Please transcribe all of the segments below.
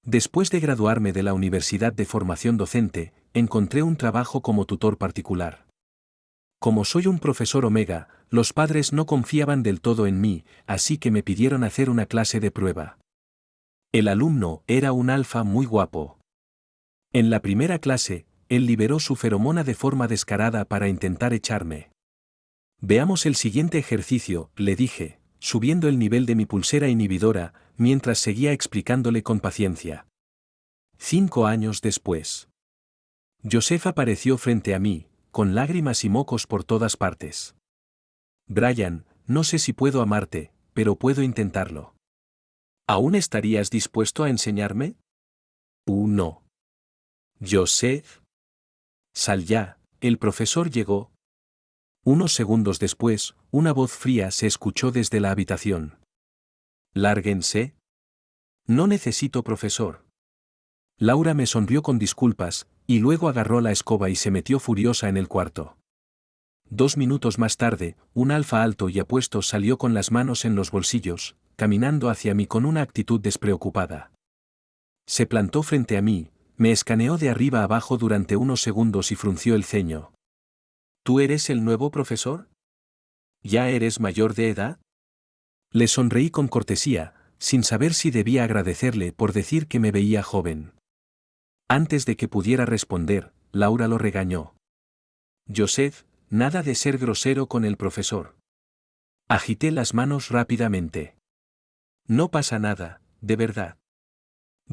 Después de graduarme de la Universidad de Formación Docente, encontré un trabajo como tutor particular. Como soy un profesor Omega, los padres no confiaban del todo en mí, así que me pidieron hacer una clase de prueba. El alumno era un alfa muy guapo. En la primera clase, él liberó su feromona de forma descarada para intentar echarme. Veamos el siguiente ejercicio, le dije, subiendo el nivel de mi pulsera inhibidora, mientras seguía explicándole con paciencia. 5 años después. Joseph apareció frente a mí, con lágrimas y mocos por todas partes. Brian, no sé si puedo amarte, pero puedo intentarlo. ¿Aún estarías dispuesto a enseñarme? No. Joseph. Sal ya, el profesor llegó. Unos segundos después, una voz fría se escuchó desde la habitación. Lárguense. No necesito profesor. Laura me sonrió con disculpas, y luego agarró la escoba y se metió furiosa en el cuarto. 2 minutos más tarde, un alfa alto y apuesto salió con las manos en los bolsillos, caminando hacia mí con una actitud despreocupada. Se plantó frente a mí, me escaneó de arriba abajo durante unos segundos y frunció el ceño. ¿Tú eres el nuevo profesor? ¿Ya eres mayor de edad? Le sonreí con cortesía, sin saber si debía agradecerle por decir que me veía joven. Antes de que pudiera responder, Laura lo regañó. Joseph, nada de ser grosero con el profesor. Agité las manos rápidamente. No pasa nada, de verdad.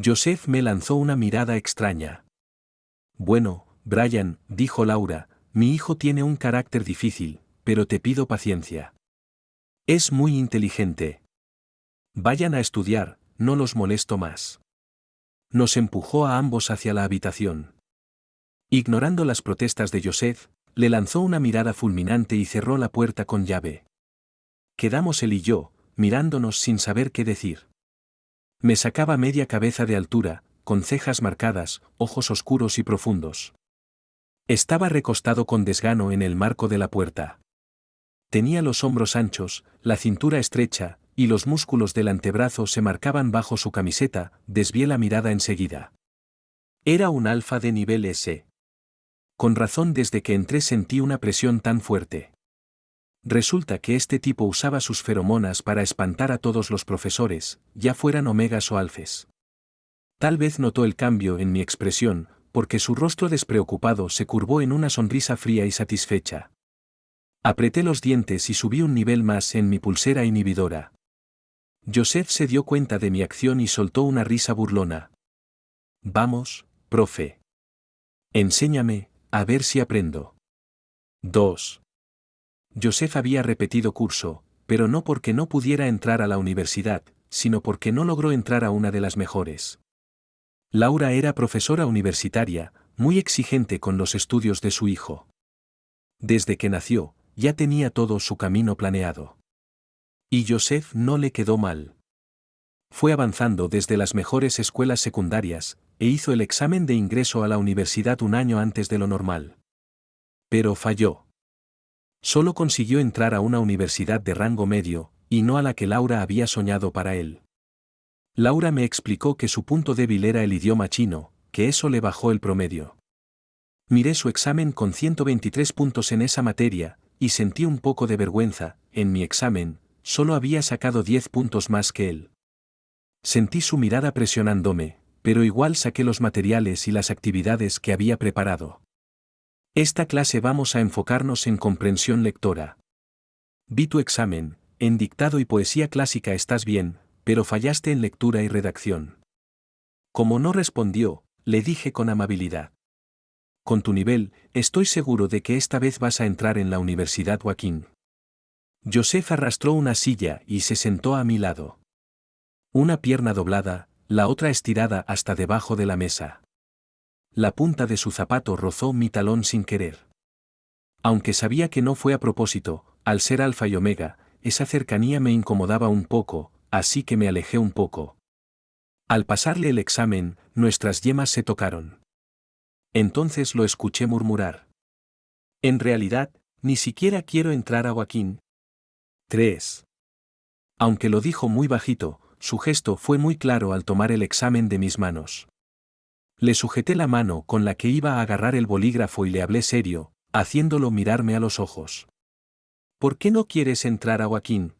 Joseph me lanzó una mirada extraña. Bueno, Brian, dijo Laura, mi hijo tiene un carácter difícil, pero te pido paciencia. Es muy inteligente. Vayan a estudiar, no los molesto más. Nos empujó a ambos hacia la habitación. Ignorando las protestas de Joseph, le lanzó una mirada fulminante y cerró la puerta con llave. Quedamos él y yo, mirándonos sin saber qué decir. Me sacaba media cabeza de altura, con cejas marcadas, ojos oscuros y profundos. Estaba recostado con desgano en el marco de la puerta. Tenía los hombros anchos, la cintura estrecha, y los músculos del antebrazo se marcaban bajo su camiseta. Desvié la mirada enseguida. Era un alfa de nivel S. Con razón, desde que entré sentí una presión tan fuerte. Resulta que este tipo usaba sus feromonas para espantar a todos los profesores, ya fueran omegas o alfes. Tal vez notó el cambio en mi expresión, porque su rostro despreocupado se curvó en una sonrisa fría y satisfecha. Apreté los dientes y subí un nivel más en mi pulsera inhibidora. Joseph se dio cuenta de mi acción y soltó una risa burlona. Vamos, profe. Enséñame, a ver si aprendo. 2. Joseph había repetido curso, pero no porque no pudiera entrar a la universidad, sino porque no logró entrar a una de las mejores. Laura era profesora universitaria, muy exigente con los estudios de su hijo. Desde que nació, ya tenía todo su camino planeado. Y Joseph no le quedó mal. Fue avanzando desde las mejores escuelas secundarias, e hizo el examen de ingreso a la universidad un año antes de lo normal. Pero falló. Solo consiguió entrar a una universidad de rango medio, y no a la que Laura había soñado para él. Laura me explicó que su punto débil era el idioma chino, que eso le bajó el promedio. Miré su examen con 123 puntos en esa materia, y sentí un poco de vergüenza. En mi examen, solo había sacado 10 puntos más que él. Sentí su mirada presionándome, pero igual saqué los materiales y las actividades que había preparado. Esta clase vamos a enfocarnos en comprensión lectora. Vi tu examen, en dictado y poesía clásica estás bien, pero fallaste en lectura y redacción. Como no respondió, le dije con amabilidad. Con tu nivel, estoy seguro de que esta vez vas a entrar en la Universidad Joaquín. Joseph arrastró una silla y se sentó a mi lado. Una pierna doblada, la otra estirada hasta debajo de la mesa. La punta de su zapato rozó mi talón sin querer. Aunque sabía que no fue a propósito, al ser alfa y omega, esa cercanía me incomodaba un poco, así que me alejé un poco. Al pasarle el examen, nuestras yemas se tocaron. Entonces lo escuché murmurar. En realidad, ni siquiera quiero entrar a Joaquín. 3. Aunque lo dijo muy bajito, su gesto fue muy claro al tomar el examen de mis manos. Le sujeté la mano con la que iba a agarrar el bolígrafo y le hablé serio, haciéndolo mirarme a los ojos. ¿Por qué no quieres entrar a Joaquín?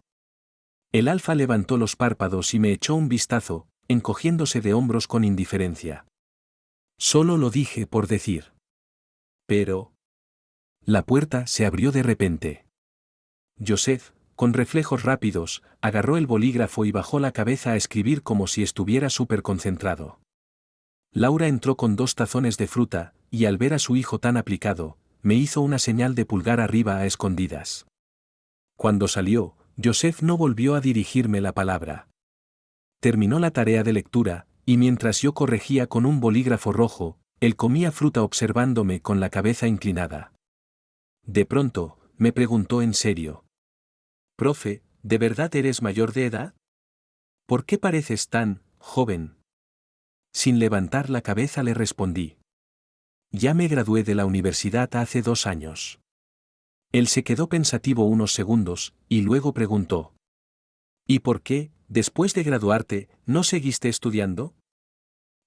El alfa levantó los párpados y me echó un vistazo, encogiéndose de hombros con indiferencia. Solo lo dije por decir. Pero... La puerta se abrió de repente. Joseph, con reflejos rápidos, agarró el bolígrafo y bajó la cabeza a escribir como si estuviera súper concentrado. Laura entró con 2 tazones de fruta, y al ver a su hijo tan aplicado, me hizo una señal de pulgar arriba a escondidas. Cuando salió, Joseph no volvió a dirigirme la palabra. Terminó la tarea de lectura, y mientras yo corregía con un bolígrafo rojo, él comía fruta observándome con la cabeza inclinada. De pronto, me preguntó en serio. «Profe, ¿de verdad eres mayor de edad? ¿Por qué pareces tan joven?» Sin levantar la cabeza le respondí. «Ya me gradué de la universidad hace 2 años». Él se quedó pensativo unos segundos, y luego preguntó. «¿Y por qué, después de graduarte, no seguiste estudiando?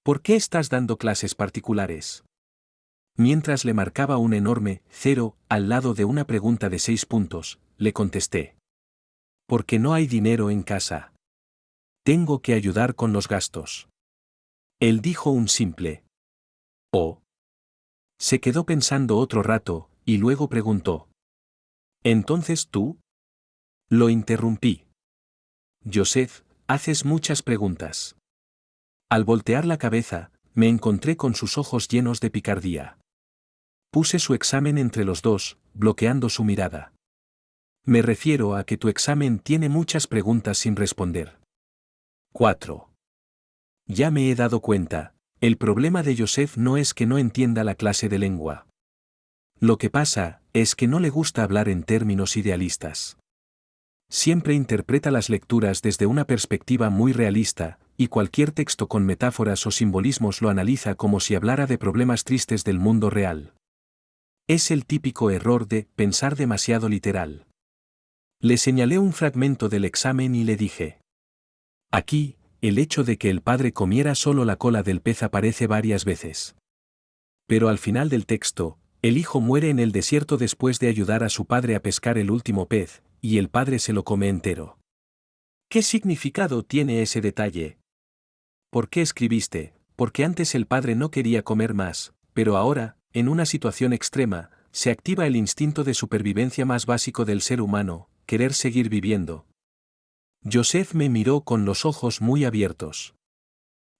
¿Por qué estás dando clases particulares?» Mientras le marcaba un enorme 0 al lado de una pregunta de 6 puntos, le contesté. «Porque no hay dinero en casa. Tengo que ayudar con los gastos». Él dijo un simple «Oh». Se quedó pensando otro rato, y luego preguntó. «¿Entonces tú?» Lo interrumpí. «Joseph, haces muchas preguntas». Al voltear la cabeza, me encontré con sus ojos llenos de picardía. Puse su examen entre los dos, bloqueando su mirada. «Me refiero a que tu examen tiene muchas preguntas sin responder». 4. Ya me he dado cuenta, el problema de Joseph no es que no entienda la clase de lengua. Lo que pasa es que no le gusta hablar en términos idealistas. Siempre interpreta las lecturas desde una perspectiva muy realista, y cualquier texto con metáforas o simbolismos lo analiza como si hablara de problemas tristes del mundo real. Es el típico error de pensar demasiado literal. Le señalé un fragmento del examen y le dije. Aquí, el hecho de que el padre comiera solo la cola del pez aparece varias veces. Pero al final del texto, el hijo muere en el desierto después de ayudar a su padre a pescar el último pez, y el padre se lo come entero. ¿Qué significado tiene ese detalle? ¿Por qué escribiste? Porque antes el padre no quería comer más, pero ahora, en una situación extrema, se activa el instinto de supervivencia más básico del ser humano, querer seguir viviendo. Joseph me miró con los ojos muy abiertos.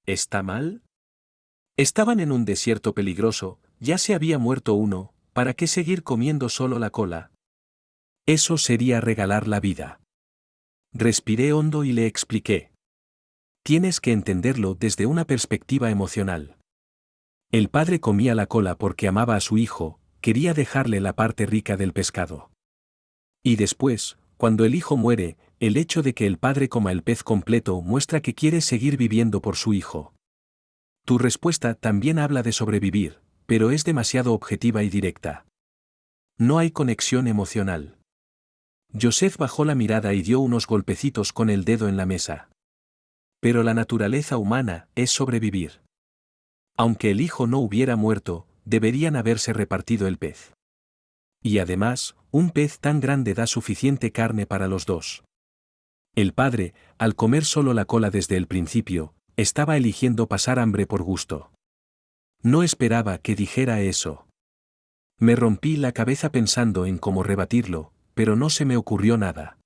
¿Está mal? Estaban en un desierto peligroso, ya se había muerto uno, ¿para qué seguir comiendo solo la cola? Eso sería regalar la vida. Respiré hondo y le expliqué. Tienes que entenderlo desde una perspectiva emocional. El padre comía la cola porque amaba a su hijo, quería dejarle la parte rica del pescado. Y después, cuando el hijo muere, el hecho de que el padre coma el pez completo muestra que quiere seguir viviendo por su hijo. Tu respuesta también habla de sobrevivir, pero es demasiado objetiva y directa. No hay conexión emocional. Joseph bajó la mirada y dio unos golpecitos con el dedo en la mesa. Pero la naturaleza humana es sobrevivir. Aunque el hijo no hubiera muerto, deberían haberse repartido el pez. Y además, un pez tan grande da suficiente carne para los dos. El padre, al comer solo la cola desde el principio, estaba eligiendo pasar hambre por gusto. No esperaba que dijera eso. Me rompí la cabeza pensando en cómo rebatirlo, pero no se me ocurrió nada.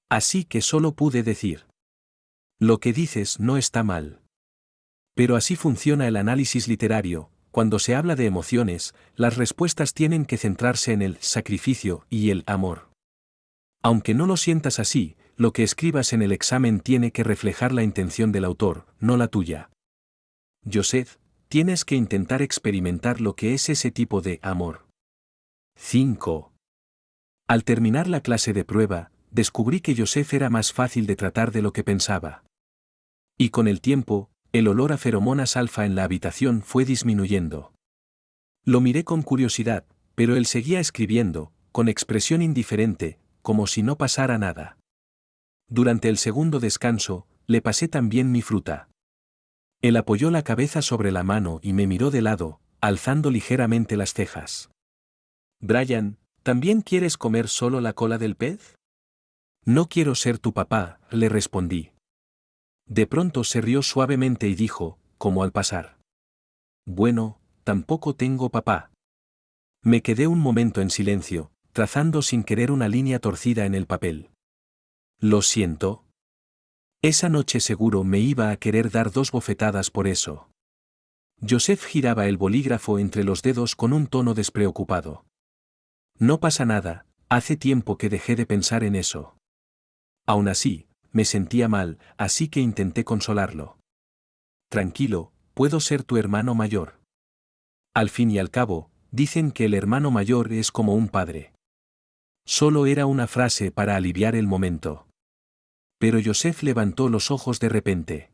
Así que solo pude decir. Lo que dices no está mal. Pero así funciona el análisis literario, cuando se habla de emociones, las respuestas tienen que centrarse en el sacrificio y el amor. Aunque no lo sientas así, lo que escribas en el examen tiene que reflejar la intención del autor, no la tuya. Joseph, tienes que intentar experimentar lo que es ese tipo de amor. 5. Al terminar la clase de prueba, descubrí que Joseph era más fácil de tratar de lo que pensaba. Y con el tiempo, el olor a feromonas alfa en la habitación fue disminuyendo. Lo miré con curiosidad, pero él seguía escribiendo, con expresión indiferente, como si no pasara nada. Durante el segundo descanso, le pasé también mi fruta. Él apoyó la cabeza sobre la mano y me miró de lado, alzando ligeramente las cejas. Brian, ¿también quieres comer solo la cola del pez? No quiero ser tu papá, le respondí. De pronto se rió suavemente y dijo, como al pasar. Bueno, tampoco tengo papá. Me quedé un momento en silencio, trazando sin querer una línea torcida en el papel. Lo siento. Esa noche seguro me iba a querer dar 2 bofetadas por eso. Joseph giraba el bolígrafo entre los dedos con un tono despreocupado. No pasa nada, hace tiempo que dejé de pensar en eso. Aún así, me sentía mal, así que intenté consolarlo. Tranquilo, puedo ser tu hermano mayor. Al fin y al cabo, dicen que el hermano mayor es como un padre. Solo era una frase para aliviar el momento. Pero Joseph levantó los ojos de repente.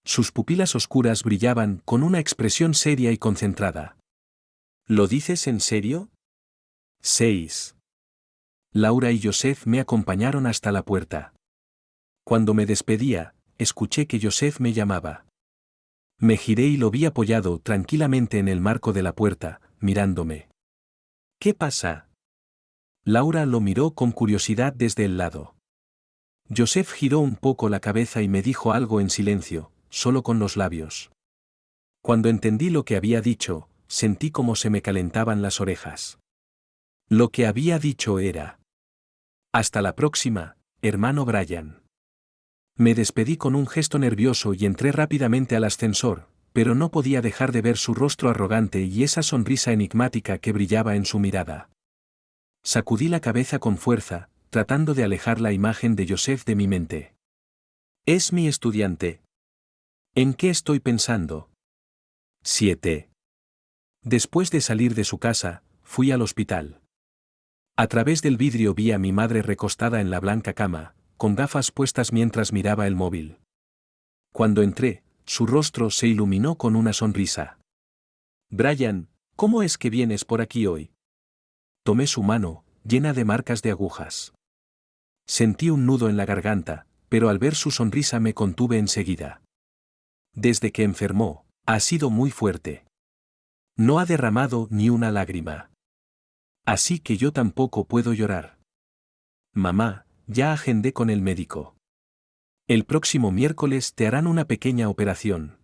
Sus pupilas oscuras brillaban con una expresión seria y concentrada. ¿Lo dices en serio? 6. Laura y Joseph me acompañaron hasta la puerta. Cuando me despedía, escuché que Joseph me llamaba. Me giré y lo vi apoyado tranquilamente en el marco de la puerta, mirándome. ¿Qué pasa? Laura lo miró con curiosidad desde el lado. Joseph giró un poco la cabeza y me dijo algo en silencio, solo con los labios. Cuando entendí lo que había dicho, sentí como se me calentaban las orejas. Lo que había dicho era: hasta la próxima, hermano Brian. Me despedí con un gesto nervioso y entré rápidamente al ascensor, pero no podía dejar de ver su rostro arrogante y esa sonrisa enigmática que brillaba en su mirada. Sacudí la cabeza con fuerza, tratando de alejar la imagen de Joseph de mi mente. Es mi estudiante. ¿En qué estoy pensando? 7. Después de salir de su casa, fui al hospital. A través del vidrio vi a mi madre recostada en la blanca cama, con gafas puestas mientras miraba el móvil. Cuando entré, su rostro se iluminó con una sonrisa. Brian, ¿cómo es que vienes por aquí hoy? Tomé su mano, llena de marcas de agujas. Sentí un nudo en la garganta, pero al ver su sonrisa me contuve enseguida. Desde que enfermó, ha sido muy fuerte. No ha derramado ni una lágrima. Así que yo tampoco puedo llorar. Mamá, ya agendé con el médico. El próximo miércoles te harán una pequeña operación.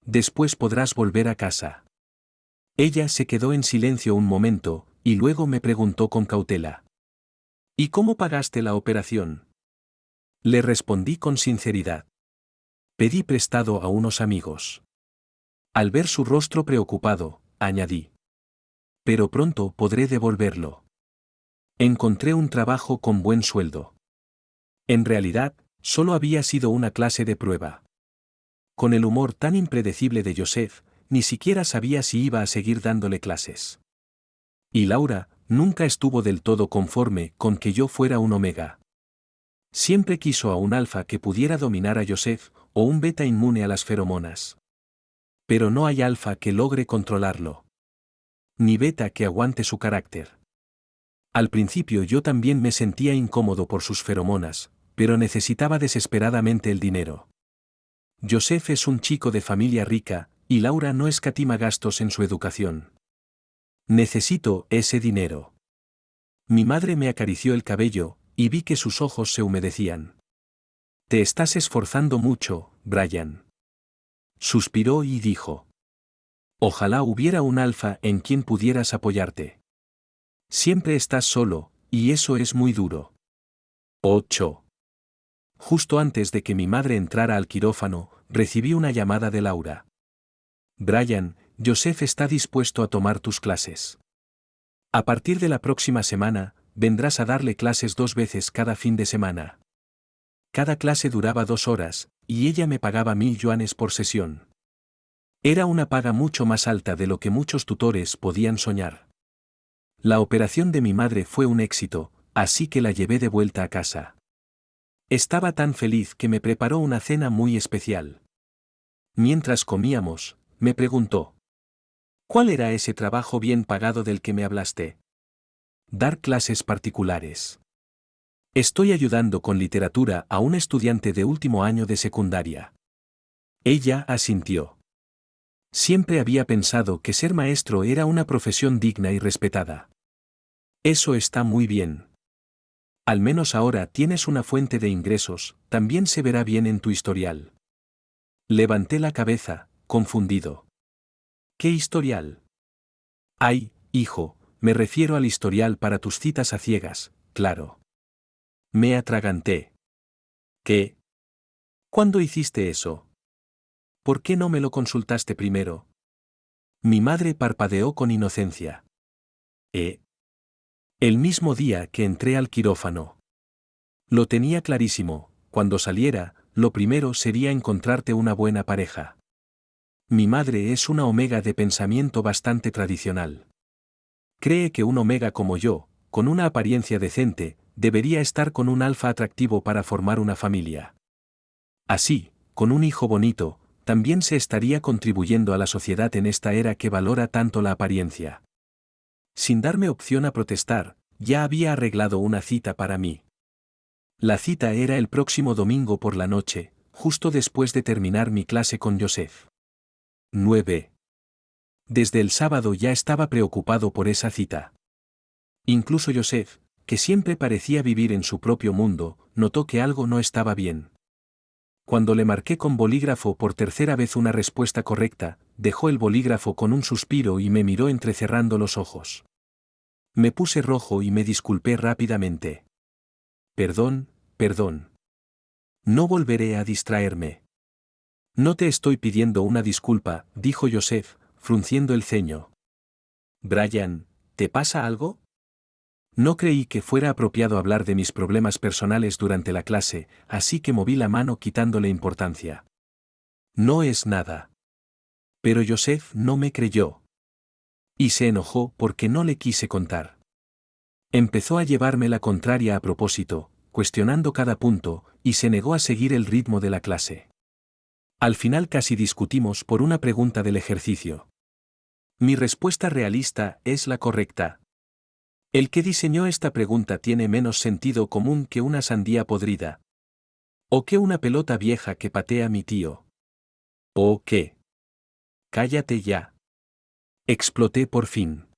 Después podrás volver a casa. Ella se quedó en silencio un momento, y luego me preguntó con cautela. ¿Y cómo pagaste la operación? Le respondí con sinceridad. Pedí prestado a unos amigos. Al ver su rostro preocupado, añadí. Pero pronto podré devolverlo. Encontré un trabajo con buen sueldo. En realidad, solo había sido una clase de prueba. Con el humor tan impredecible de Joseph, ni siquiera sabía si iba a seguir dándole clases. Y Laura nunca estuvo del todo conforme con que yo fuera un omega. Siempre quiso a un alfa que pudiera dominar a Joseph, o un beta inmune a las feromonas. Pero no hay alfa que logre controlarlo. Ni beta que aguante su carácter. Al principio yo también me sentía incómodo por sus feromonas, pero necesitaba desesperadamente el dinero. Joseph es un chico de familia rica, y Laura no escatima gastos en su educación. Necesito ese dinero. Mi madre me acarició el cabello, y vi que sus ojos se humedecían. Te estás esforzando mucho, Brian. Suspiró y dijo. Ojalá hubiera un alfa en quien pudieras apoyarte. Siempre estás solo, y eso es muy duro. 8. Justo antes de que mi madre entrara al quirófano, recibí una llamada de Laura. Brian, Joseph está dispuesto a tomar tus clases. A partir de la próxima semana, vendrás a darle clases 2 veces cada fin de semana. Cada clase duraba 2 horas, y ella me pagaba 1000 yuanes por sesión. Era una paga mucho más alta de lo que muchos tutores podían soñar. La operación de mi madre fue un éxito, así que la llevé de vuelta a casa. Estaba tan feliz que me preparó una cena muy especial. Mientras comíamos, me preguntó. ¿Cuál era ese trabajo bien pagado del que me hablaste? Dar clases particulares. Estoy ayudando con literatura a un estudiante de último año de secundaria. Ella asintió. Siempre había pensado que ser maestro era una profesión digna y respetada. Eso está muy bien. Al menos ahora tienes una fuente de ingresos, también se verá bien en tu historial. Levanté la cabeza, confundido. ¿Qué historial? Ay, hijo, me refiero al historial para tus citas a ciegas, claro. Me atraganté. ¿Qué? ¿Cuándo hiciste eso? ¿Por qué no me lo consultaste primero? Mi madre parpadeó con inocencia. El mismo día que entré al quirófano. Lo tenía clarísimo, cuando saliera, lo primero sería encontrarte una buena pareja. Mi madre es una omega de pensamiento bastante tradicional. Cree que un omega como yo, con una apariencia decente, debería estar con un alfa atractivo para formar una familia. Así, con un hijo bonito, también se estaría contribuyendo a la sociedad en esta era que valora tanto la apariencia. Sin darme opción a protestar, ya había arreglado una cita para mí. La cita era el próximo domingo por la noche, justo después de terminar mi clase con Joseph. 9. Desde el sábado ya estaba preocupado por esa cita. Incluso Joseph, que siempre parecía vivir en su propio mundo, notó que algo no estaba bien. Cuando le marqué con bolígrafo por tercera vez una respuesta correcta, dejó el bolígrafo con un suspiro y me miró entrecerrando los ojos. Me puse rojo y me disculpé rápidamente. Perdón, perdón. No volveré a distraerme. No te estoy pidiendo una disculpa, dijo Joseph, frunciendo el ceño. Brian, ¿te pasa algo? No creí que fuera apropiado hablar de mis problemas personales durante la clase, así que moví la mano quitándole importancia. No es nada. Pero Joseph no me creyó. Y se enojó porque no le quise contar. Empezó a llevarme la contraria a propósito, cuestionando cada punto, y se negó a seguir el ritmo de la clase. Al final casi discutimos por una pregunta del ejercicio. Mi respuesta realista es la correcta. El que diseñó esta pregunta tiene menos sentido común que una sandía podrida. ¿O que una pelota vieja que patea mi tío? ¿O qué? Cállate ya. Exploté por fin.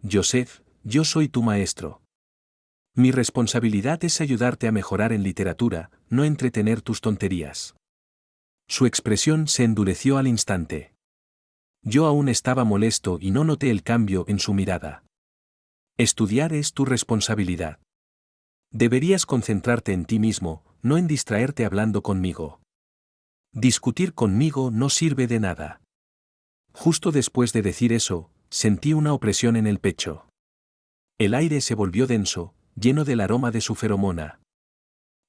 Joseph, yo soy tu maestro. Mi responsabilidad es ayudarte a mejorar en literatura, no entretener tus tonterías. Su expresión se endureció al instante. Yo aún estaba molesto y no noté el cambio en su mirada. Estudiar es tu responsabilidad. Deberías concentrarte en ti mismo, no en distraerte hablando conmigo. Discutir conmigo no sirve de nada. Justo después de decir eso, sentí una opresión en el pecho. El aire se volvió denso, lleno del aroma de su feromona.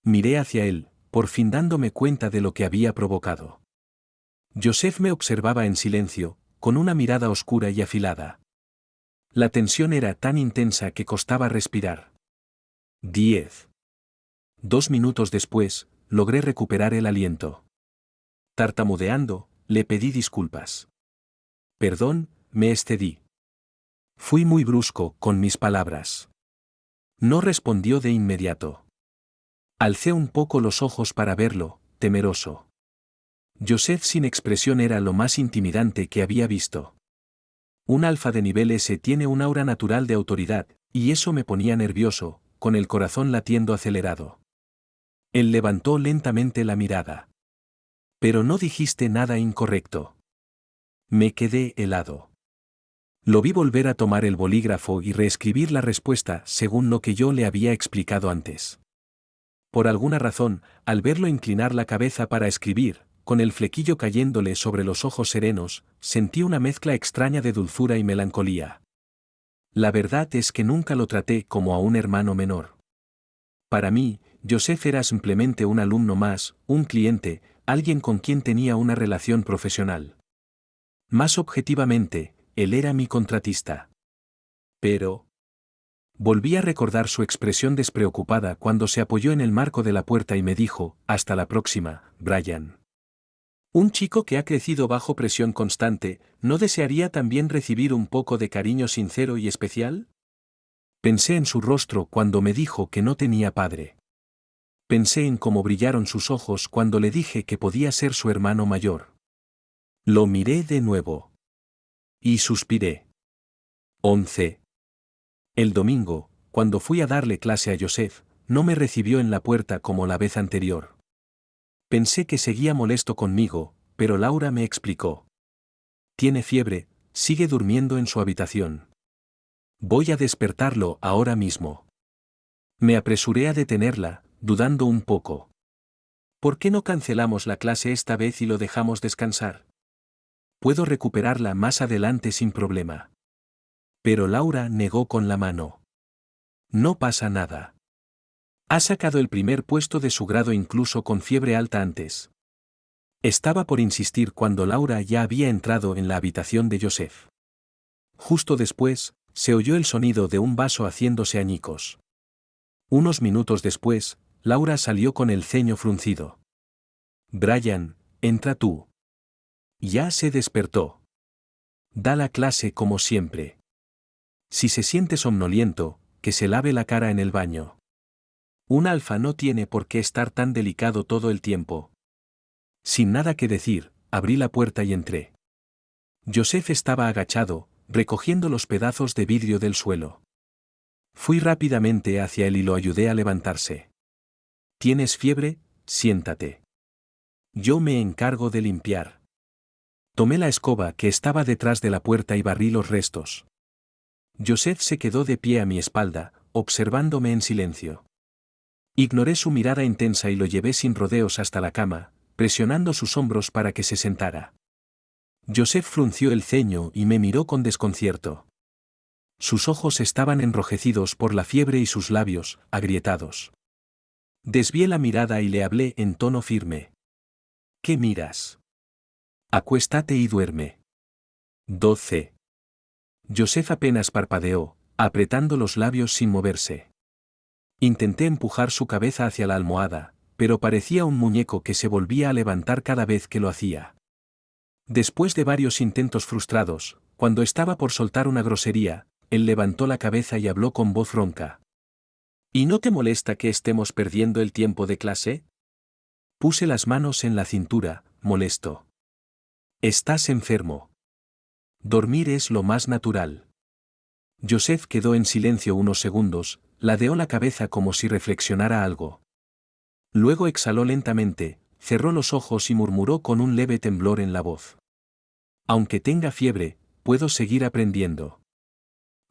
Miré hacia él, por fin dándome cuenta de lo que había provocado. Joseph me observaba en silencio, con una mirada oscura y afilada. La tensión era tan intensa que costaba respirar. 10. 2 minutos después, logré recuperar el aliento. Tartamudeando, le pedí disculpas. Perdón, me excedí. Fui muy brusco con mis palabras. No respondió de inmediato. Alcé un poco los ojos para verlo, temeroso. Joseph sin expresión era lo más intimidante que había visto. Un alfa de nivel S tiene un aura natural de autoridad, y eso me ponía nervioso, con el corazón latiendo acelerado. Él levantó lentamente la mirada. Pero no dijiste nada incorrecto. Me quedé helado. Lo vi volver a tomar el bolígrafo y reescribir la respuesta según lo que yo le había explicado antes. Por alguna razón, al verlo inclinar la cabeza para escribir, con el flequillo cayéndole sobre los ojos serenos, sentí una mezcla extraña de dulzura y melancolía. La verdad es que nunca lo traté como a un hermano menor. Para mí, Joseph era simplemente un alumno más, un cliente, alguien con quien tenía una relación profesional. Más objetivamente, él era mi contratista. Pero... Volví a recordar su expresión despreocupada cuando se apoyó en el marco de la puerta y me dijo, hasta la próxima, Brian. Un chico que ha crecido bajo presión constante, ¿no desearía también recibir un poco de cariño sincero y especial? Pensé en su rostro cuando me dijo que no tenía padre. Pensé en cómo brillaron sus ojos cuando le dije que podía ser su hermano mayor. Lo miré de nuevo. Y suspiré. 11. El domingo, cuando fui a darle clase a Joseph, no me recibió en la puerta como la vez anterior. Pensé que seguía molesto conmigo, pero Laura me explicó. Tiene fiebre, sigue durmiendo en su habitación. Voy a despertarlo ahora mismo. Me apresuré a detenerla, dudando un poco. ¿Por qué no cancelamos la clase esta vez y lo dejamos descansar? Puedo recuperarla más adelante sin problema. Pero Laura negó con la mano. No pasa nada. Ha sacado el primer puesto de su grado incluso con fiebre alta antes. Estaba por insistir cuando Laura ya había entrado en la habitación de Joseph. Justo después, se oyó el sonido de un vaso haciéndose añicos. Unos minutos después, Laura salió con el ceño fruncido. Brian, entra tú. Ya se despertó. Da la clase como siempre. Si se siente somnoliento, que se lave la cara en el baño. Un alfa no tiene por qué estar tan delicado todo el tiempo. Sin nada que decir, abrí la puerta y entré. Joseph estaba agachado, recogiendo los pedazos de vidrio del suelo. Fui rápidamente hacia él y lo ayudé a levantarse. ¿Tienes fiebre? Siéntate. Yo me encargo de limpiar. Tomé la escoba que estaba detrás de la puerta y barrí los restos. Joseph se quedó de pie a mi espalda, observándome en silencio. Ignoré su mirada intensa y lo llevé sin rodeos hasta la cama, presionando sus hombros para que se sentara. Joseph frunció el ceño y me miró con desconcierto. Sus ojos estaban enrojecidos por la fiebre y sus labios, agrietados. Desvié la mirada y le hablé en tono firme. ¿Qué miras? Acuéstate y duerme. 12. Joseph apenas parpadeó, apretando los labios sin moverse. Intenté empujar su cabeza hacia la almohada, pero parecía un muñeco que se volvía a levantar cada vez que lo hacía. Después de varios intentos frustrados, cuando estaba por soltar una grosería, él levantó la cabeza y habló con voz ronca. ¿Y no te molesta que estemos perdiendo el tiempo de clase? Puse las manos en la cintura, molesto. Estás enfermo. Dormir es lo más natural. Joseph quedó en silencio unos segundos, ladeó la cabeza como si reflexionara algo. Luego exhaló lentamente, cerró los ojos y murmuró con un leve temblor en la voz. Aunque tenga fiebre, puedo seguir aprendiendo.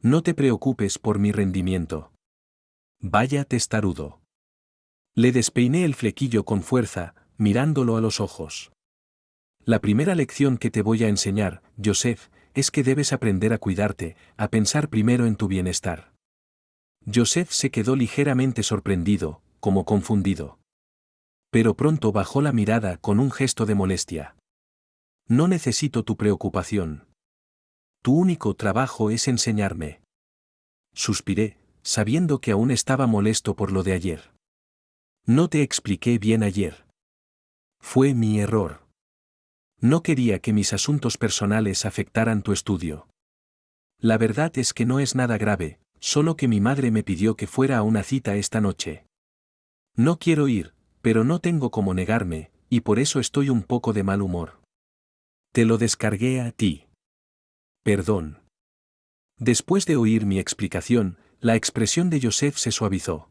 No te preocupes por mi rendimiento. Vaya testarudo. Le despeiné el flequillo con fuerza, mirándolo a los ojos. La primera lección que te voy a enseñar, Joseph, es que debes aprender a cuidarte, a pensar primero en tu bienestar. Joseph se quedó ligeramente sorprendido, como confundido. Pero pronto bajó la mirada con un gesto de molestia. No necesito tu preocupación. Tu único trabajo es enseñarme. Suspiré, sabiendo que aún estaba molesto por lo de ayer. No te expliqué bien ayer. Fue mi error. No quería que mis asuntos personales afectaran tu estudio. La verdad es que no es nada grave, solo que mi madre me pidió que fuera a una cita esta noche. No quiero ir, pero no tengo cómo negarme, y por eso estoy un poco de mal humor. Te lo descargué a ti. Perdón. Después de oír mi explicación, la expresión de Joseph se suavizó.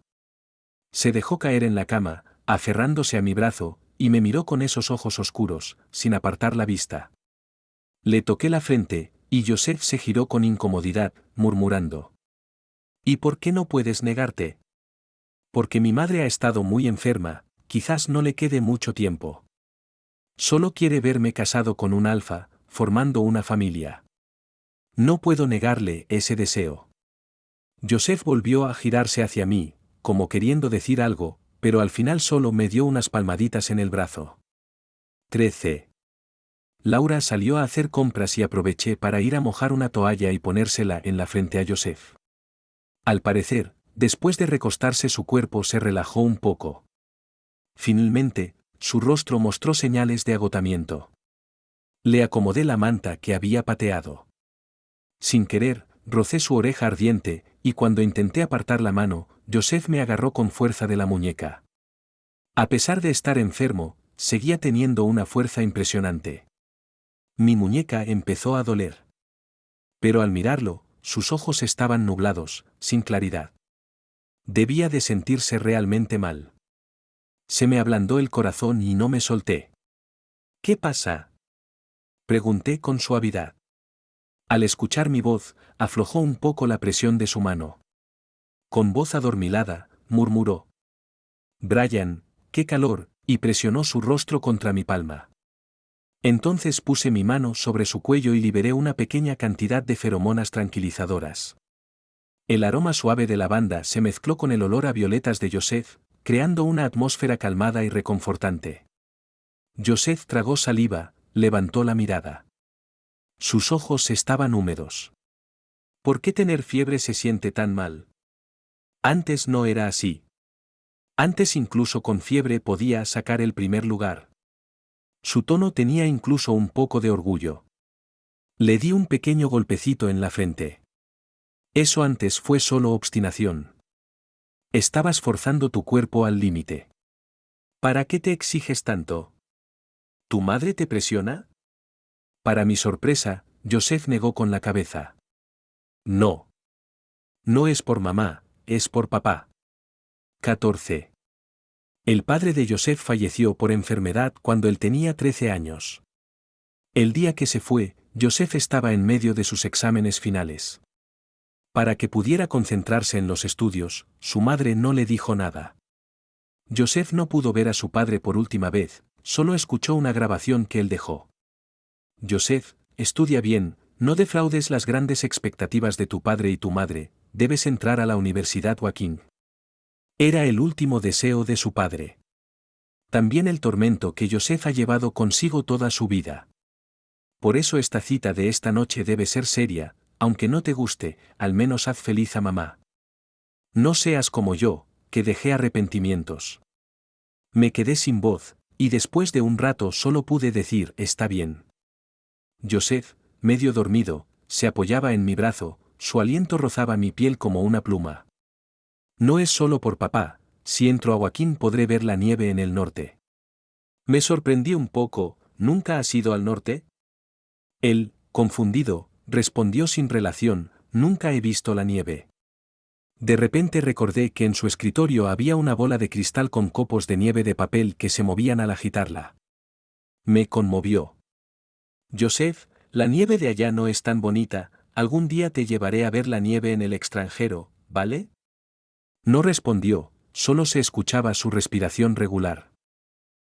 Se dejó caer en la cama, aferrándose a mi brazo, y me miró con esos ojos oscuros, sin apartar la vista. Le toqué la frente, y Joseph se giró con incomodidad, murmurando. ¿Y por qué no puedes negarte? Porque mi madre ha estado muy enferma, quizás no le quede mucho tiempo. Solo quiere verme casado con un alfa, formando una familia. No puedo negarle ese deseo. Joseph volvió a girarse hacia mí, como queriendo decir algo, pero al final solo me dio unas palmaditas en el brazo. 13. Laura salió a hacer compras y aproveché para ir a mojar una toalla y ponérsela en la frente a Joseph. Al parecer, después de recostarse su cuerpo se relajó un poco. Finalmente, su rostro mostró señales de agotamiento. Le acomodé la manta que había pateado. Sin querer, rocé su oreja ardiente, y cuando intenté apartar la mano, Joseph me agarró con fuerza de la muñeca. A pesar de estar enfermo, seguía teniendo una fuerza impresionante. Mi muñeca empezó a doler. Pero al mirarlo, sus ojos estaban nublados, sin claridad. Debía de sentirse realmente mal. Se me ablandó el corazón y no me solté. ¿Qué pasa?, pregunté con suavidad. Al escuchar mi voz, aflojó un poco la presión de su mano. Con voz adormilada, murmuró: Brian, qué calor, y presionó su rostro contra mi palma. Entonces puse mi mano sobre su cuello y liberé una pequeña cantidad de feromonas tranquilizadoras. El aroma suave de lavanda se mezcló con el olor a violetas de Joseph, creando una atmósfera calmada y reconfortante. Joseph tragó saliva, levantó la mirada. Sus ojos estaban húmedos. ¿Por qué tener fiebre se siente tan mal? Antes no era así. Antes incluso con fiebre podía sacar el primer lugar. Su tono tenía incluso un poco de orgullo. Le di un pequeño golpecito en la frente. Eso antes fue solo obstinación. Estabas forzando tu cuerpo al límite. ¿Para qué te exiges tanto? ¿Tu madre te presiona? Para mi sorpresa, Joseph negó con la cabeza. No. No es por mamá, es por papá. 14. El padre de Joseph falleció por enfermedad cuando él tenía 13 años. El día que se fue, Joseph estaba en medio de sus exámenes finales. Para que pudiera concentrarse en los estudios, su madre no le dijo nada. Joseph no pudo ver a su padre por última vez, solo escuchó una grabación que él dejó. Joseph, estudia bien, no defraudes las grandes expectativas de tu padre y tu madre, debes entrar a la Universidad Joaquín. Era el último deseo de su padre. También el tormento que Joseph ha llevado consigo toda su vida. Por eso esta cita de esta noche debe ser seria, aunque no te guste, al menos haz feliz a mamá. No seas como yo, que dejé arrepentimientos. Me quedé sin voz, y después de un rato solo pude decir está bien. Joseph, medio dormido, se apoyaba en mi brazo, su aliento rozaba mi piel como una pluma. No es solo por papá, si entro a Joaquín podré ver la nieve en el norte. Me sorprendí un poco, ¿nunca has ido al norte? Él, confundido, respondió sin relación, nunca he visto la nieve. De repente recordé que en su escritorio había una bola de cristal con copos de nieve de papel que se movían al agitarla. Me conmovió. Joseph, la nieve de allá no es tan bonita, algún día te llevaré a ver la nieve en el extranjero, ¿vale? No respondió, solo se escuchaba su respiración regular.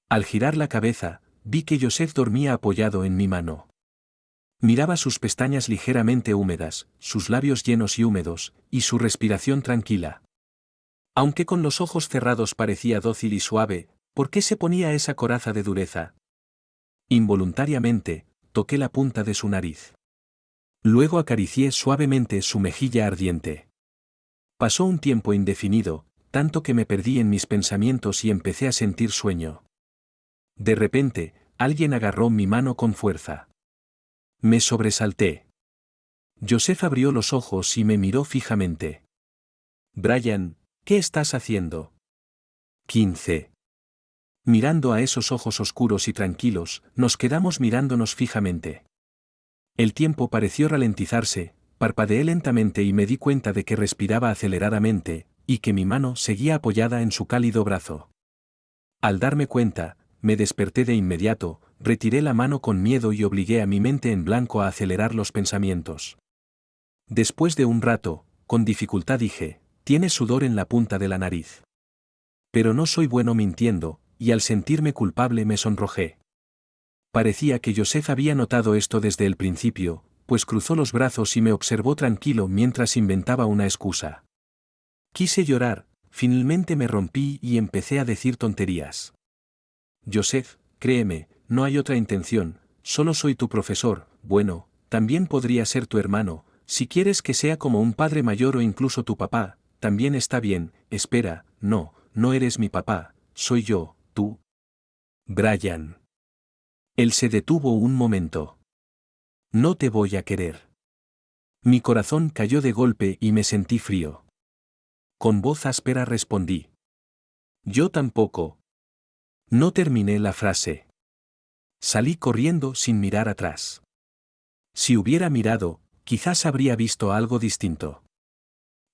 Al girar la cabeza, vi que Joseph dormía apoyado en mi mano. Miraba sus pestañas ligeramente húmedas, sus labios llenos y húmedos, y su respiración tranquila. Aunque con los ojos cerrados parecía dócil y suave, ¿por qué se ponía esa coraza de dureza? Involuntariamente, toqué la punta de su nariz. Luego acaricié suavemente su mejilla ardiente. Pasó un tiempo indefinido, tanto que me perdí en mis pensamientos y empecé a sentir sueño. De repente, alguien agarró mi mano con fuerza. Me sobresalté. Joseph abrió los ojos y me miró fijamente. Brian, ¿qué estás haciendo? 15. Mirando a esos ojos oscuros y tranquilos, nos quedamos mirándonos fijamente. El tiempo pareció ralentizarse, parpadeé lentamente y me di cuenta de que respiraba aceleradamente, y que mi mano seguía apoyada en su cálido brazo. Al darme cuenta, me desperté de inmediato, retiré la mano con miedo y obligué a mi mente en blanco a acelerar los pensamientos. Después de un rato, con dificultad dije, tienes sudor en la punta de la nariz. Pero no soy bueno mintiendo, y al sentirme culpable me sonrojé. Parecía que Joseph había notado esto desde el principio, pues cruzó los brazos y me observó tranquilo mientras inventaba una excusa. Quise llorar, finalmente me rompí y empecé a decir tonterías. Joseph, créeme, no hay otra intención, solo soy tu profesor, bueno, también podría ser tu hermano, si quieres que sea como un padre mayor o incluso tu papá, también está bien, espera, no, no eres mi papá, soy yo, tú. Brian. Él se detuvo un momento. No te voy a querer. Mi corazón cayó de golpe y me sentí frío. Con voz áspera respondí. Yo tampoco. No terminé la frase. Salí corriendo sin mirar atrás. Si hubiera mirado, quizás habría visto algo distinto.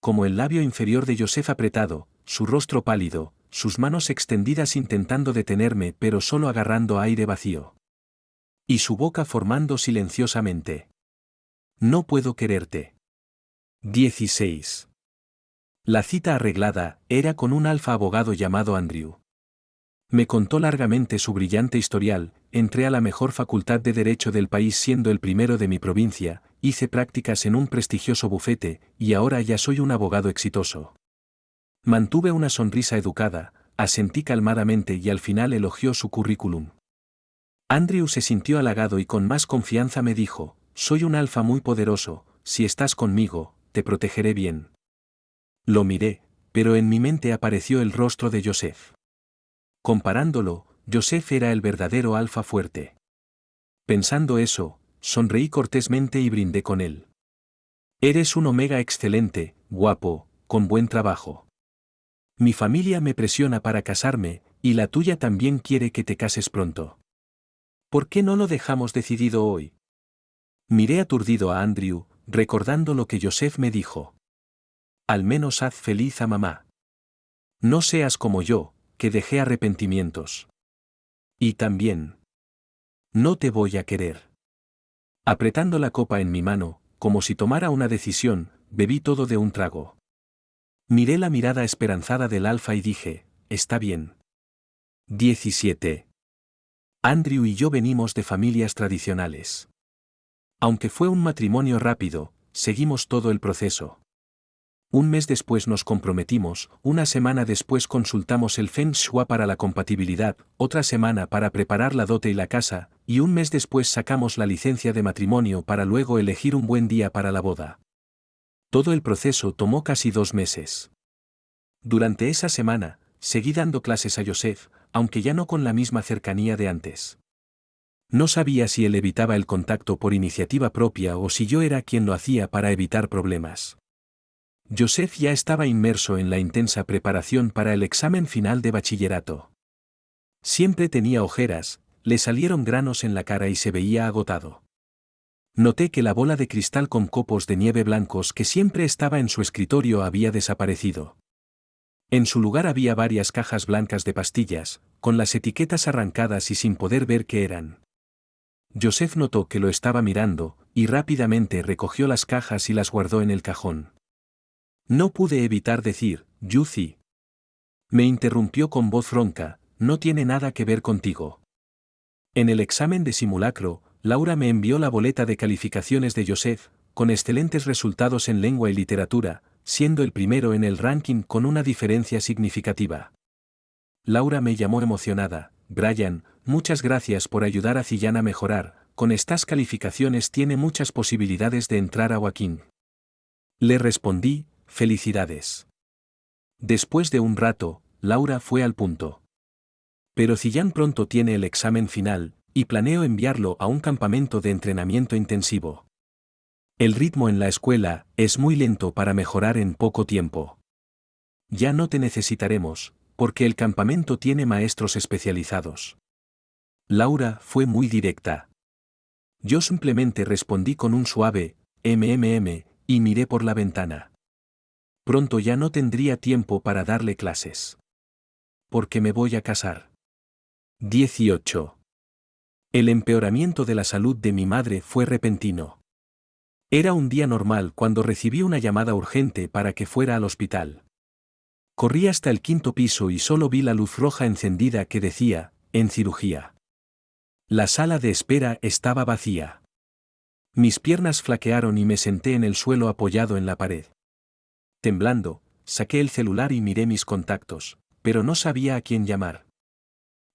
Como el labio inferior de Joseph apretado, su rostro pálido, sus manos extendidas intentando detenerme pero solo agarrando aire vacío. Y su boca formando silenciosamente. No puedo quererte. 16. La cita arreglada era con un alfa abogado llamado Andrew. Me contó largamente su brillante historial, entré a la mejor facultad de Derecho del país siendo el primero de mi provincia, hice prácticas en un prestigioso bufete, y ahora ya soy un abogado exitoso. Mantuve una sonrisa educada, asentí calmadamente y al final elogió su currículum. Andrew se sintió halagado y con más confianza me dijo, soy un alfa muy poderoso, si estás conmigo, te protegeré bien. Lo miré, pero en mi mente apareció el rostro de Joseph. Comparándolo, Joseph era el verdadero alfa fuerte. Pensando eso, sonreí cortésmente y brindé con él. Eres un omega excelente, guapo, con buen trabajo. Mi familia me presiona para casarme, y la tuya también quiere que te cases pronto. ¿Por qué no lo dejamos decidido hoy? Miré aturdido a Andrew, recordando lo que Joseph me dijo. Al menos haz feliz a mamá. No seas como yo, que dejé arrepentimientos. Y también. No te voy a querer. Apretando la copa en mi mano, como si tomara una decisión, bebí todo de un trago. Miré la mirada esperanzada del alfa y dije, está bien. 17. Andrew y yo venimos de familias tradicionales. Aunque fue un matrimonio rápido, seguimos todo el proceso. Un mes después nos comprometimos, una semana después consultamos el Feng Shui para la compatibilidad, otra semana para preparar la dote y la casa, y un mes después sacamos la licencia de matrimonio para luego elegir un buen día para la boda. Todo el proceso tomó casi 2 meses. Durante esa semana, seguí dando clases a Joseph, aunque ya no con la misma cercanía de antes. No sabía si él evitaba el contacto por iniciativa propia o si yo era quien lo hacía para evitar problemas. Joseph ya estaba inmerso en la intensa preparación para el examen final de bachillerato. Siempre tenía ojeras, le salieron granos en la cara y se veía agotado. Noté que la bola de cristal con copos de nieve blancos que siempre estaba en su escritorio había desaparecido. En su lugar había varias cajas blancas de pastillas, con las etiquetas arrancadas y sin poder ver qué eran. Joseph notó que lo estaba mirando, y rápidamente recogió las cajas y las guardó en el cajón. No pude evitar decir, Yuzi. Me interrumpió con voz ronca, no tiene nada que ver contigo. En el examen de simulacro, Laura me envió la boleta de calificaciones de Joseph, con excelentes resultados en lengua y literatura, siendo el primero en el ranking con una diferencia significativa. Laura me llamó emocionada, Brian, muchas gracias por ayudar a Cillian a mejorar, con estas calificaciones tiene muchas posibilidades de entrar a Joaquín. Le respondí, felicidades. Después de un rato, Laura fue al punto. Pero Cillian pronto tiene el examen final, y planeo enviarlo a un campamento de entrenamiento intensivo. El ritmo en la escuela es muy lento para mejorar en poco tiempo. Ya no te necesitaremos, porque el campamento tiene maestros especializados. Laura fue muy directa. Yo simplemente respondí con un suave, y miré por la ventana. Pronto ya no tendría tiempo para darle clases. Porque me voy a casar. 18. El empeoramiento de la salud de mi madre fue repentino. Era un día normal cuando recibí una llamada urgente para que fuera al hospital. Corrí hasta el 5.º piso y solo vi la luz roja encendida que decía, en cirugía. La sala de espera estaba vacía. Mis piernas flaquearon y me senté en el suelo apoyado en la pared. Temblando, saqué el celular y miré mis contactos, pero no sabía a quién llamar.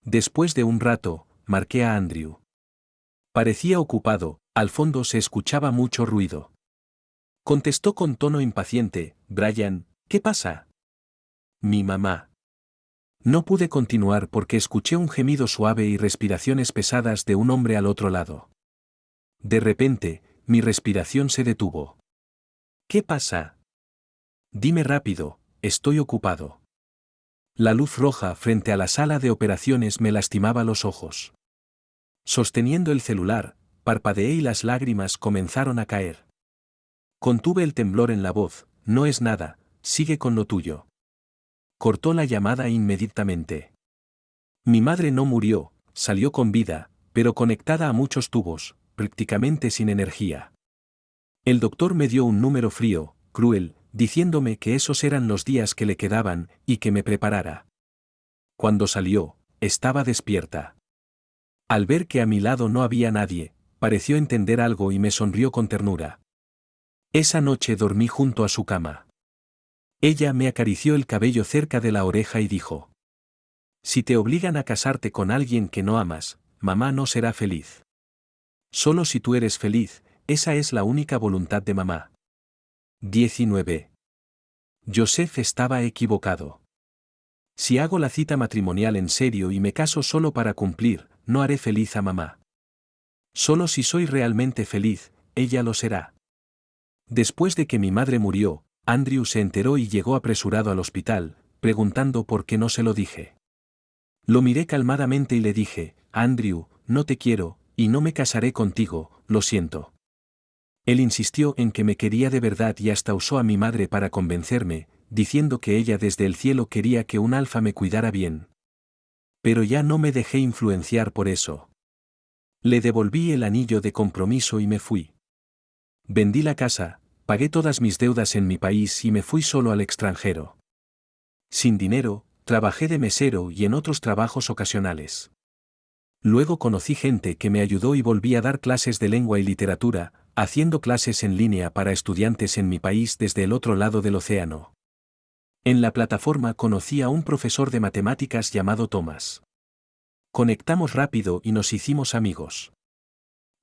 Después de un rato, marqué a Andrew. Parecía ocupado, al fondo se escuchaba mucho ruido. Contestó con tono impaciente, Brian, ¿qué pasa? Mi mamá. No pude continuar porque escuché un gemido suave y respiraciones pesadas de un hombre al otro lado. De repente, mi respiración se detuvo. ¿Qué pasa? Dime rápido, estoy ocupado. La luz roja frente a la sala de operaciones me lastimaba los ojos. Sosteniendo el celular, parpadeé y las lágrimas comenzaron a caer. Contuve el temblor en la voz, no es nada, sigue con lo tuyo. Cortó la llamada inmediatamente. Mi madre no murió, salió con vida, pero conectada a muchos tubos, prácticamente sin energía. El doctor me dio un número frío, cruel, diciéndome que esos eran los días que le quedaban y que me preparara. Cuando salió, estaba despierta. Al ver que a mi lado no había nadie, pareció entender algo y me sonrió con ternura. Esa noche dormí junto a su cama. Ella me acarició el cabello cerca de la oreja y dijo: si te obligan a casarte con alguien que no amas, mamá no será feliz. Solo si tú eres feliz, esa es la única voluntad de mamá. 19. Joseph estaba equivocado. Si hago la cita matrimonial en serio y me caso solo para cumplir, no haré feliz a mamá. Solo si soy realmente feliz, ella lo será. Después de que mi madre murió, Andrew se enteró y llegó apresurado al hospital, preguntando por qué no se lo dije. Lo miré calmadamente y le dije: Andrew, no te quiero, y no me casaré contigo, lo siento. Él insistió en que me quería de verdad y hasta usó a mi madre para convencerme, diciendo que ella desde el cielo quería que un alfa me cuidara bien. Pero ya no me dejé influenciar por eso. Le devolví el anillo de compromiso y me fui. Vendí la casa, pagué todas mis deudas en mi país y me fui solo al extranjero. Sin dinero, trabajé de mesero y en otros trabajos ocasionales. Luego conocí gente que me ayudó y volví a dar clases de lengua y literatura, haciendo clases en línea para estudiantes en mi país desde el otro lado del océano. En la plataforma conocí a un profesor de matemáticas llamado Thomas. Conectamos rápido y nos hicimos amigos.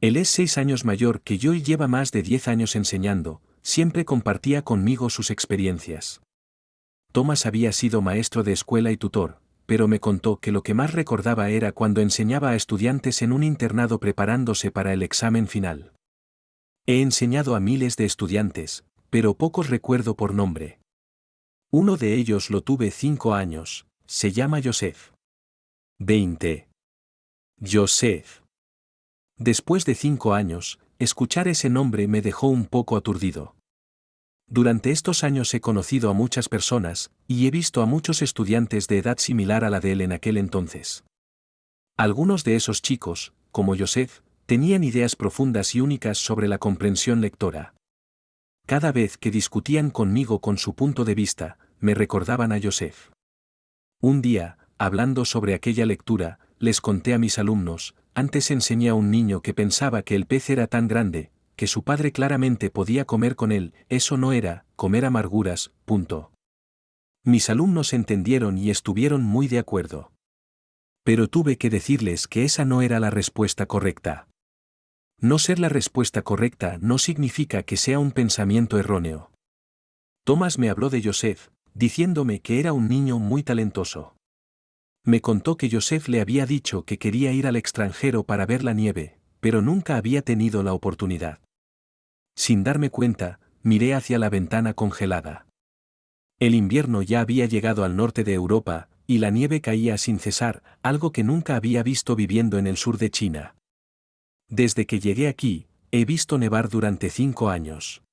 Él es 6 años mayor que yo y lleva más de 10 años enseñando, siempre compartía conmigo sus experiencias. Thomas había sido maestro de escuela y tutor, pero me contó que lo que más recordaba era cuando enseñaba a estudiantes en un internado preparándose para el examen final. He enseñado a miles de estudiantes, pero pocos recuerdo por nombre. Uno de ellos lo tuve 5 años, se llama Joseph. 20. Joseph. Después de 5 años, escuchar ese nombre me dejó un poco aturdido. Durante estos años he conocido a muchas personas, y he visto a muchos estudiantes de edad similar a la de él en aquel entonces. Algunos de esos chicos, como Joseph, tenían ideas profundas y únicas sobre la comprensión lectora. Cada vez que discutían conmigo con su punto de vista, me recordaban a Joseph. Un día, hablando sobre aquella lectura, les conté a mis alumnos: antes enseñé a un niño que pensaba que el pez era tan grande, que su padre claramente podía comer con él, eso no era comer amarguras, punto. Mis alumnos entendieron y estuvieron muy de acuerdo. Pero tuve que decirles que esa no era la respuesta correcta. No ser la respuesta correcta no significa que sea un pensamiento erróneo. Thomas me habló de Joseph, diciéndome que era un niño muy talentoso. Me contó que Joseph le había dicho que quería ir al extranjero para ver la nieve, pero nunca había tenido la oportunidad. Sin darme cuenta, miré hacia la ventana congelada. El invierno ya había llegado al norte de Europa, y la nieve caía sin cesar, algo que nunca había visto viviendo en el sur de China. Desde que llegué aquí, he visto nevar durante 5 años.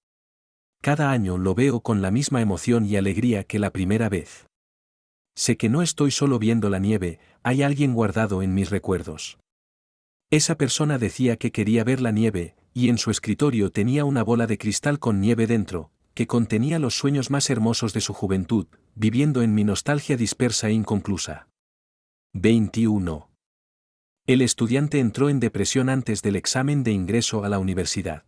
Cada año lo veo con la misma emoción y alegría que la primera vez. Sé que no estoy solo viendo la nieve, hay alguien guardado en mis recuerdos. Esa persona decía que quería ver la nieve, y en su escritorio tenía una bola de cristal con nieve dentro, que contenía los sueños más hermosos de su juventud, viviendo en mi nostalgia dispersa e inconclusa. 21. El estudiante entró en depresión antes del examen de ingreso a la universidad.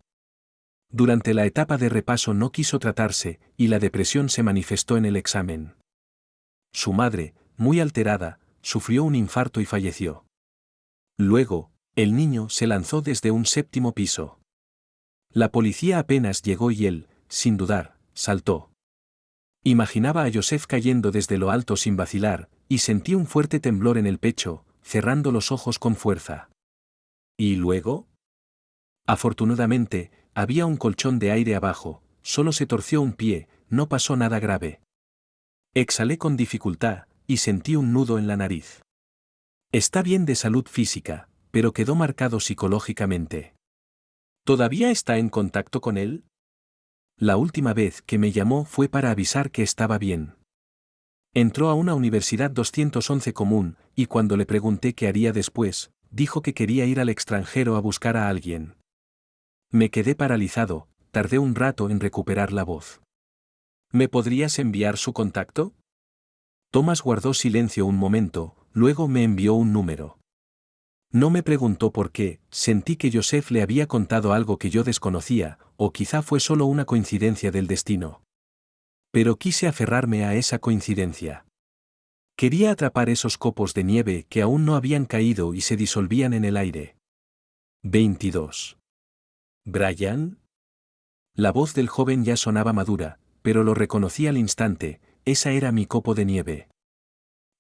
Durante la etapa de repaso no quiso tratarse, y la depresión se manifestó en el examen. Su madre, muy alterada, sufrió un infarto y falleció. Luego, el niño se lanzó desde un 7º piso. La policía apenas llegó y él, sin dudar, saltó. Imaginaba a Joseph cayendo desde lo alto sin vacilar, y sentí un fuerte temblor en el pecho, cerrando los ojos con fuerza. ¿Y luego? Afortunadamente, había un colchón de aire abajo, solo se torció un pie, no pasó nada grave. Exhalé con dificultad, y sentí un nudo en la nariz. Está bien de salud física, pero quedó marcado psicológicamente. ¿Todavía está en contacto con él? La última vez que me llamó fue para avisar que estaba bien. Entró a una universidad 211 común, y cuando le pregunté qué haría después, dijo que quería ir al extranjero a buscar a alguien. Me quedé paralizado, tardé un rato en recuperar la voz. ¿Me podrías enviar su contacto? Thomas guardó silencio un momento, luego me envió un número. No me preguntó por qué, sentí que Joseph le había contado algo que yo desconocía, o quizá fue solo una coincidencia del destino. Pero quise aferrarme a esa coincidencia. Quería atrapar esos copos de nieve que aún no habían caído y se disolvían en el aire. 22. ¿Brian? La voz del joven ya sonaba madura, pero lo reconocí al instante, esa era mi copo de nieve.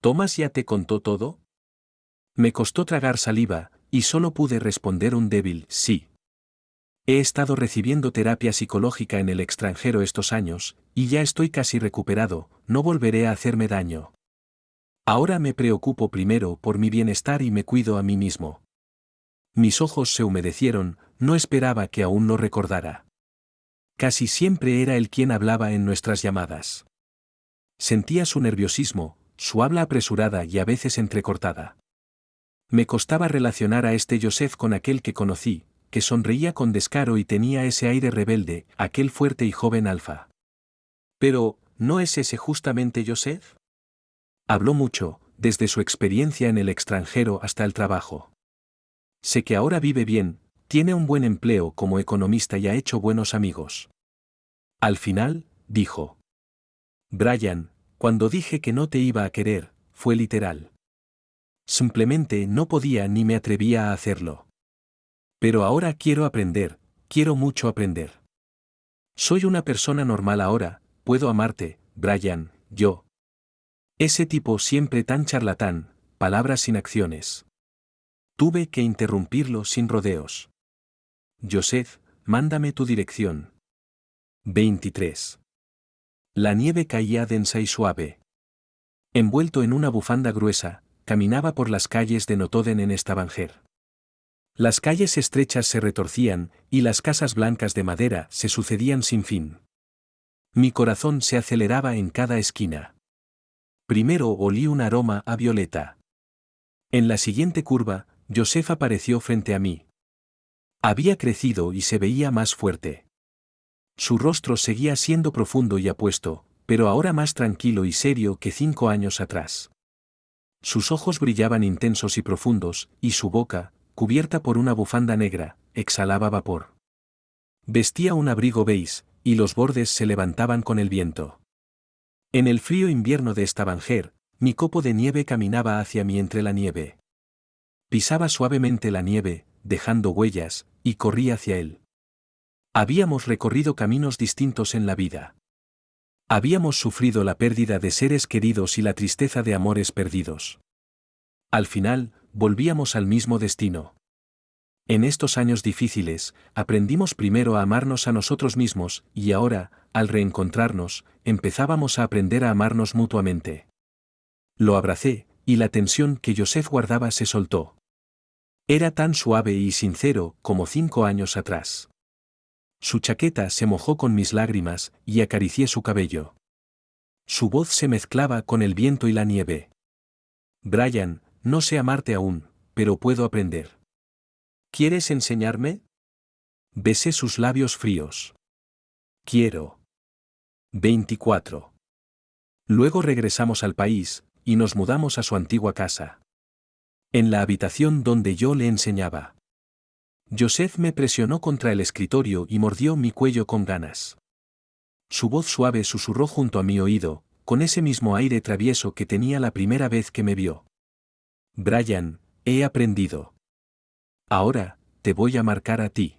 ¿Thomas ya te contó todo? Me costó tragar saliva, y solo pude responder un débil sí. He estado recibiendo terapia psicológica en el extranjero estos años, y ya estoy casi recuperado, no volveré a hacerme daño. Ahora me preocupo primero por mi bienestar y me cuido a mí mismo. Mis ojos se humedecieron, no esperaba que aún lo recordara. Casi siempre era él quien hablaba en nuestras llamadas. Sentía su nerviosismo, su habla apresurada y a veces entrecortada. Me costaba relacionar a este Joseph con aquel que conocí, que sonreía con descaro y tenía ese aire rebelde, aquel fuerte y joven alfa. Pero, ¿no es ese justamente Joseph? Habló mucho, desde su experiencia en el extranjero hasta el trabajo. Sé que ahora vive bien, tiene un buen empleo como economista y ha hecho buenos amigos. Al final, dijo. Brian, cuando dije que no te iba a querer, fue literal. Simplemente no podía ni me atrevía a hacerlo. Pero ahora quiero aprender, quiero mucho aprender. Soy una persona normal ahora, puedo amarte, Brian, yo. Ese tipo siempre tan charlatán, palabras sin acciones. Tuve que interrumpirlo sin rodeos. Joseph, mándame tu dirección. 23. La nieve caía densa y suave. Envuelto en una bufanda gruesa, caminaba por las calles de Notoden en Stavanger. Las calles estrechas se retorcían, y las casas blancas de madera se sucedían sin fin. Mi corazón se aceleraba en cada esquina. Primero olí un aroma a violeta. En la siguiente curva, Joseph apareció frente a mí. Había crecido y se veía más fuerte. Su rostro seguía siendo profundo y apuesto, pero ahora más tranquilo y serio que 5 años atrás. Sus ojos brillaban intensos y profundos, y su boca, cubierta por una bufanda negra, exhalaba vapor. Vestía un abrigo beige, y los bordes se levantaban con el viento. En el frío invierno de Stavanger, mi copo de nieve caminaba hacia mí entre la nieve. Pisaba suavemente la nieve, dejando huellas, y corrí hacia él. Habíamos recorrido caminos distintos en la vida. Habíamos sufrido la pérdida de seres queridos y la tristeza de amores perdidos. Al final, volvíamos al mismo destino. En estos años difíciles, aprendimos primero a amarnos a nosotros mismos, y ahora, al reencontrarnos, empezábamos a aprender a amarnos mutuamente. Lo abracé, y la tensión que Joseph guardaba se soltó. Era tan suave y sincero como 5 años atrás. Su chaqueta se mojó con mis lágrimas, y acaricié su cabello. Su voz se mezclaba con el viento y la nieve. Brian, no sé amarte aún, pero puedo aprender. ¿Quieres enseñarme? Besé sus labios fríos. Quiero. 24. Luego regresamos al país, y nos mudamos a su antigua casa. En la habitación donde yo le enseñaba. Joseph me presionó contra el escritorio y mordió mi cuello con ganas. Su voz suave susurró junto a mi oído, con ese mismo aire travieso que tenía la primera vez que me vio. Brian, he aprendido. Ahora, te voy a marcar a ti.